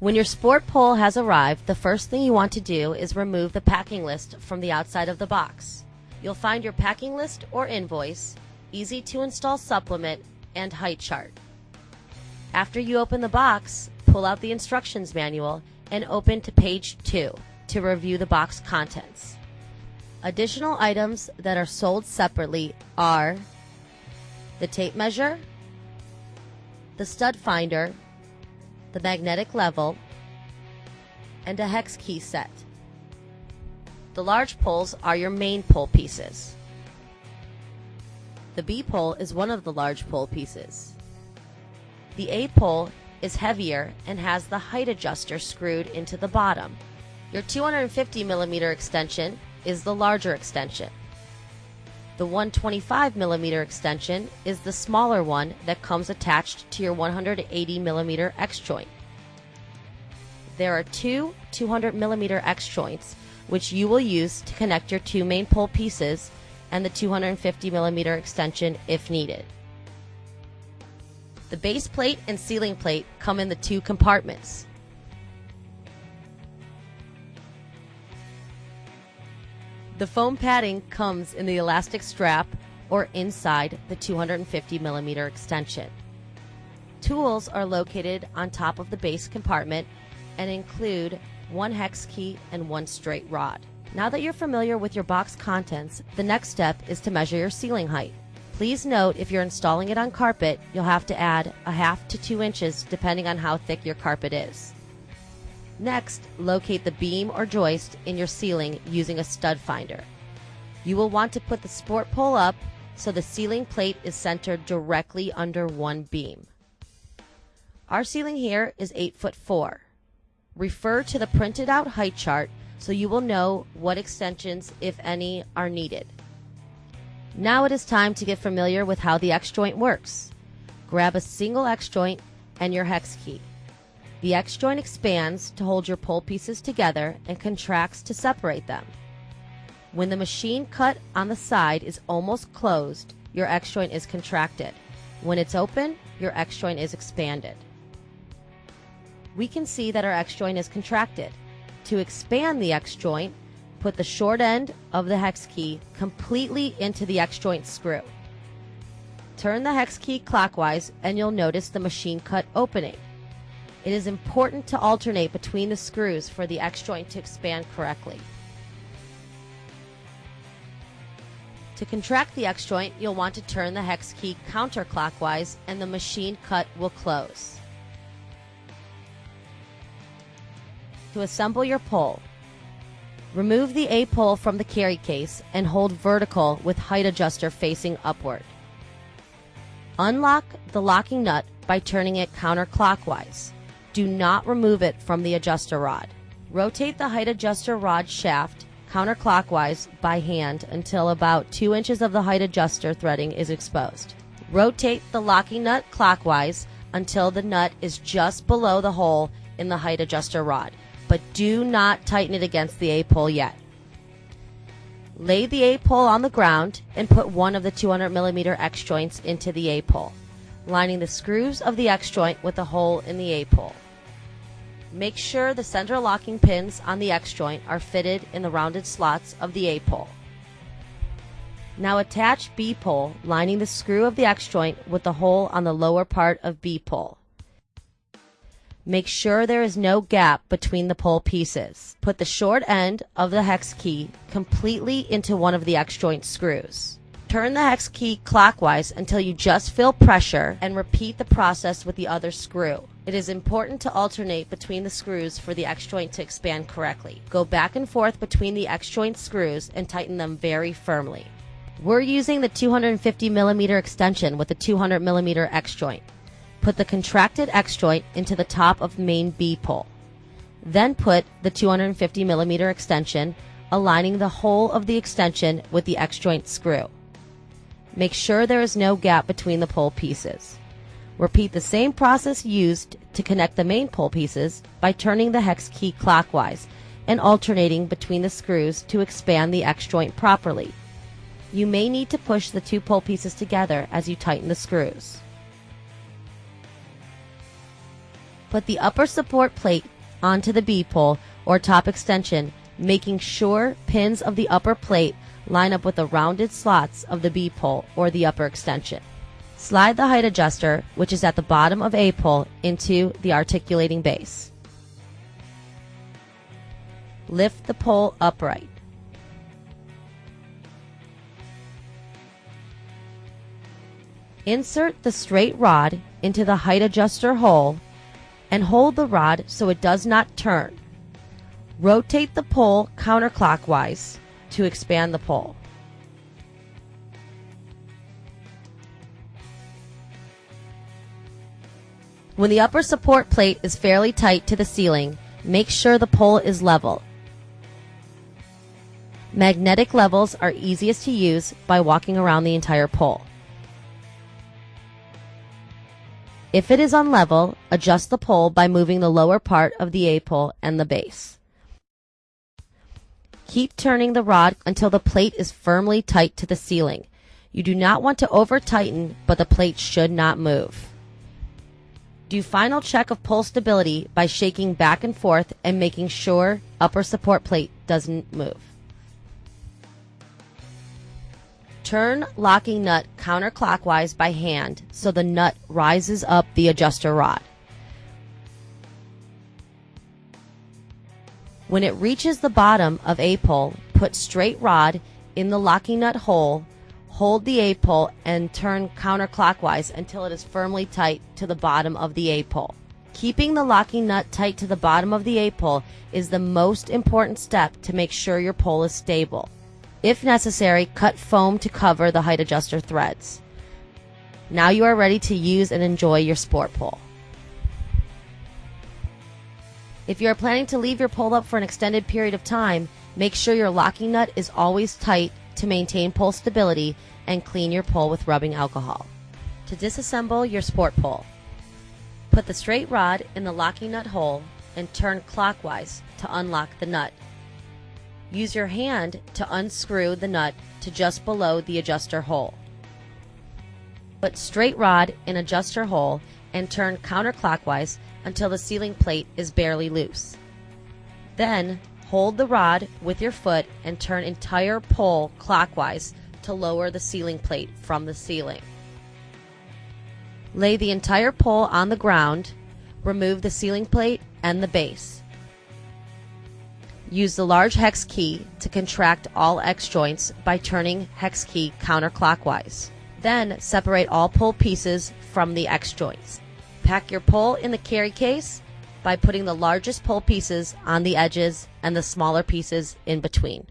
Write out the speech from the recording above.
When your sport pole has arrived, the first thing you want to do is remove the packing list from the outside of the box. You'll find your packing list or invoice, easy to install supplement, and height chart. After you open the box, pull out the instructions manual and open to page 2 to review the box contents. Additional items that are sold separately are the tape measure, the stud finder, the magnetic level, and a hex key set. The large poles are your main pole pieces. The B pole is one of the large pole pieces. The A pole is heavier and has the height adjuster screwed into the bottom. Your 250mm extension is the larger extension. The 125mm extension is the smaller one that comes attached to your 180mm X joint. There are two 200mm X joints which you will use to connect your two main pole pieces and the 250mm extension if needed. The base plate and ceiling plate come in the two compartments. The foam padding comes in the elastic strap or inside the 250mm extension. Tools are located on top of the base compartment and include one hex key and one straight rod. Now that you're familiar with your box contents, the next step is to measure your ceiling height. Please note if you're installing it on carpet, you'll have to add 1/2 to 2 inches depending on how thick your carpet is. Next, locate the beam or joist in your ceiling using a stud finder. You will want to put the sport pole up so the ceiling plate is centered directly under one beam. Our ceiling here is 8'4". Refer to the printed out height chart so you will know what extensions, if any, are needed. Now it is time to get familiar with how the X joint works. Grab a single X joint and your hex key. The X joint expands to hold your pole pieces together and contracts to separate them. When the machine cut on the side is almost closed, your X joint is contracted. When it's open, your X joint is expanded. We can see that our X joint is contracted. To expand the X joint, put the short end of the hex key completely into the X joint screw. Turn the hex key clockwise and you'll notice the machine cut opening. It is important to alternate between the screws for the X joint to expand correctly. To contract the X joint, you'll want to turn the hex key counterclockwise and the machine cut will close. To assemble your pole, remove the A pole from the carry case and hold vertical with height adjuster facing upward. Unlock the locking nut by turning it counterclockwise. Do not remove it from the adjuster rod. Rotate the height adjuster rod shaft counterclockwise by hand until about 2 inches of the height adjuster threading is exposed. Rotate the locking nut clockwise until the nut is just below the hole in the height adjuster rod, but do not tighten it against the A pole yet. Lay the A pole on the ground and put one of the 200mm X joints into the A pole, lining the screws of the X joint with a hole in the A pole. Make sure the center locking pins on the X joint are fitted in the rounded slots of the A pole. Now attach B pole, lining the screw of the X joint with the hole on the lower part of B pole. Make sure there is no gap between the pole pieces. Put the short end of the hex key completely into one of the X joint screws. Turn the hex key clockwise until you just feel pressure and repeat the process with the other screw. It is important to alternate between the screws for the X joint to expand correctly. Go back and forth between the X joint screws and tighten them very firmly. We're using the 250mm extension with the 200mm X joint. Put the contracted X joint into the top of main B pole. Then put the 250mm extension, aligning the whole of the extension with the X joint screw. Make sure there is no gap between the pole pieces. Repeat the same process used to connect the main pole pieces by turning the hex key clockwise and alternating between the screws to expand the X joint properly. You may need to push the two pole pieces together as you tighten the screws. Put the upper support plate onto the B-pole or top extension, making sure pins of the upper plate line up with the rounded slots of the B-pole or the upper extension. Slide the height adjuster, which is at the bottom of A-pole, into the articulating base. Lift the pole upright. Insert the straight rod into the height adjuster hole and hold the rod so it does not turn. Rotate the pole counterclockwise to expand the pole. When the upper support plate is fairly tight to the ceiling, make sure the pole is level. Magnetic levels are easiest to use by walking around the entire pole. If it is unlevel, adjust the pole by moving the lower part of the A-pole and the base. Keep turning the rod until the plate is firmly tight to the ceiling. You do not want to over-tighten, but the plate should not move. Do final check of pole stability by shaking back and forth and making sure upper support plate doesn't move. Turn locking nut counterclockwise by hand so the nut rises up the adjuster rod. When it reaches the bottom of A-pole, put straight rod in the locking nut hole, hold the A-pole and turn counterclockwise until it is firmly tight to the bottom of the A-pole. Keeping the locking nut tight to the bottom of the A-pole is the most important step to make sure your pole is stable. If necessary, cut foam to cover the height adjuster threads. Now you are ready to use and enjoy your sport pole. If you are planning to leave your pole up for an extended period of time, make sure your locking nut is always tight to maintain pole stability, and clean your pole with rubbing alcohol. To disassemble your sport pole, put the straight rod in the locking nut hole and turn clockwise to unlock the nut. Use your hand to unscrew the nut to just below the adjuster hole. Put straight rod in adjuster hole and turn counterclockwise until the ceiling plate is barely loose. Then hold the rod with your foot and turn entire pole clockwise to lower the ceiling plate from the ceiling. Lay the entire pole on the ground, remove the ceiling plate and the base. Use the large hex key to contract all X joints by turning hex key counterclockwise. Then separate all pole pieces from the X joints. Pack your pole in the carry case by putting the largest pole pieces on the edges and the smaller pieces in between.